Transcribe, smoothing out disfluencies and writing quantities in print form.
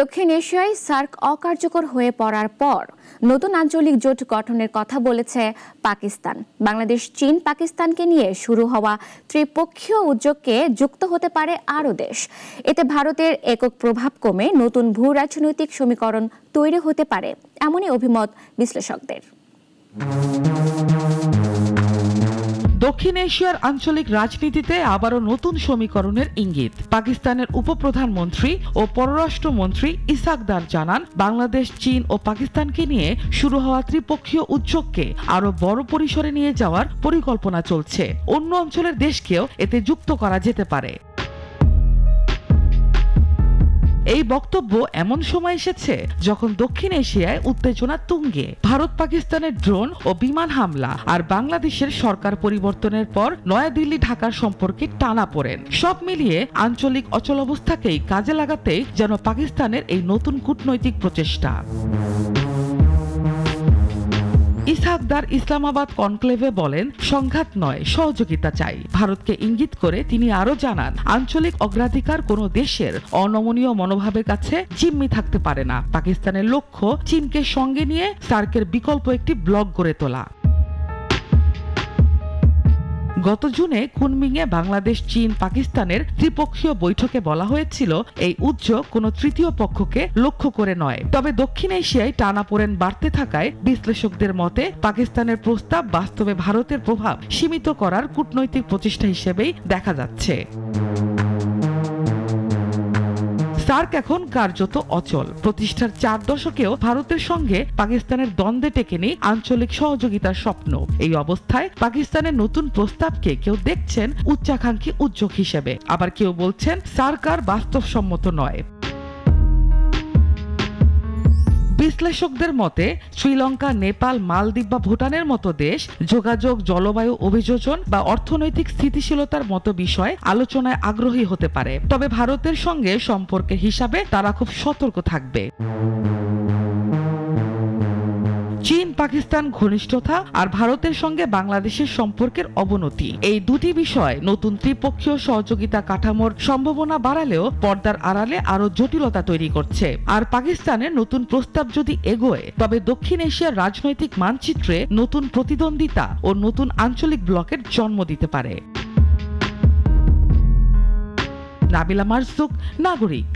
দক্ষিণ এশিয়ায় সার্ক অকার্যকর হয়ে পড়ার পর নতুন আঞ্চলিক জোট গঠনের কথা বলেছে পাকিস্তান। বাংলাদেশ, চীন, পাকিস্তানকে নিয়ে শুরু হওয়া ত্রিপক্ষীয় উদ্যোগকে যুক্ত হতে পারে আরও দেশ। এতে ভারতের একক প্রভাব কমে নতুন ভূ রাজনৈতিক সমীকরণ তৈরি হতে পারে, এমনই অভিমত বিশ্লেষকদের। দক্ষিণ এশিয়ার আঞ্চলিক রাজনীতিতে আবারও নতুন সমীকরণের ইঙ্গিত। পাকিস্তানের উপপ্রধানমন্ত্রী ও পররাষ্ট্রমন্ত্রী ইসহাক দার জানান, বাংলাদেশ, চীন ও পাকিস্তানকে নিয়ে শুরু হওয়া ত্রিপক্ষীয় উদ্যোগকে আরো বড় পরিসরে নিয়ে যাওয়ার পরিকল্পনা চলছে। অন্য অঞ্চলের দেশকেও এতে যুক্ত করা যেতে পারে। এই বক্তব্য এমন সময় এসেছে যখন দক্ষিণ এশিয়ায় উত্তেজনা তুঙ্গে। ভারত পাকিস্তানের ড্রোন ও বিমান হামলা আর বাংলাদেশের সরকার পরিবর্তনের পর নয়াদিল্লি ঢাকার সম্পর্কে টানাপোড়েন, সব মিলিয়ে আঞ্চলিক অচলাবস্থাকেই কাজে লাগাতেই যেন পাকিস্তানের এই নতুন কূটনৈতিক প্রচেষ্টা। ইসহাক দার ইসলামাবাদ কনক্লেভে বলেন, সংঘাত নয়, সহযোগিতা চাই। ভারতকে ইঙ্গিত করে তিনি আরো জানান, আঞ্চলিক অগ্রাধিকার কোনো দেশের অনমনীয় মনোভাবের কাছে জিম্মি থাকতে পারে না। পাকিস্তানের লক্ষ্য চীনকে সঙ্গে নিয়ে সার্কের বিকল্প একটি ব্লক গড়ে তোলা। গত জুনে কুনমিংয়ে বাংলাদেশ, চীন, পাকিস্তানের ত্রিপক্ষীয় বৈঠকে বলা হয়েছিল, এই উদ্যোগ কোনো তৃতীয় পক্ষকে লক্ষ্য করে নয়। তবে দক্ষিণ এশিয়ায় টানাপোড়েন বাড়তে থাকায় বিশ্লেষকদের মতে পাকিস্তানের প্রস্তাব বাস্তবে ভারতের প্রভাব সীমিত করার কূটনৈতিক প্রচেষ্টা হিসেবেই দেখা যাচ্ছে। সার্ক এখন কার্যত অচল। প্রতিষ্ঠার 4 দশকেও ভারতের সঙ্গে পাকিস্তানের দ্বন্দ্বে টেকেনি আঞ্চলিক সহযোগিতার স্বপ্ন। এই অবস্থায় পাকিস্তানের নতুন প্রস্তাবকে কেউ দেখছেন উচ্চাকাঙ্ক্ষী উদ্যোগ হিসেবে, আবার কেউ বলছেন সার্ক আর বাস্তবসম্মত নয়। বিশ্লেষকদের মতে শ্রীলঙ্কা, নেপাল, মালদ্বীপ বা ভুটানের মতো দেশ যোগাযোগ, জলবায়ু অভিযোজন বা অর্থনৈতিক স্থিতিশীলতার মতো বিষয়ে আলোচনায় আগ্রহী হতে পারে। তবে ভারতের সঙ্গে সম্পর্কের হিসাবে তারা খুব সতর্ক থাকবে। চীন পাকিস্তান ঘনিষ্ঠতা আর ভারতের সঙ্গে বাংলাদেশের সম্পর্কের অবনতি, এই দুটি বিষয় নতুন ত্রিপক্ষীয় সহযোগিতা কাঠামোর সম্ভাবনা বাড়ালেও পর্দার আড়ালে আরো জটিলতা তৈরি করছে। আর পাকিস্তানের নতুন প্রস্তাব যদি এগোয়, তবে দক্ষিণ এশিয়ার রাজনৈতিক মানচিত্রে নতুন প্রতিদ্বন্দ্বিতা ও নতুন আঞ্চলিক ব্লকের জন্ম দিতে পারে। নাবিলা মারজুক, নাগরিক।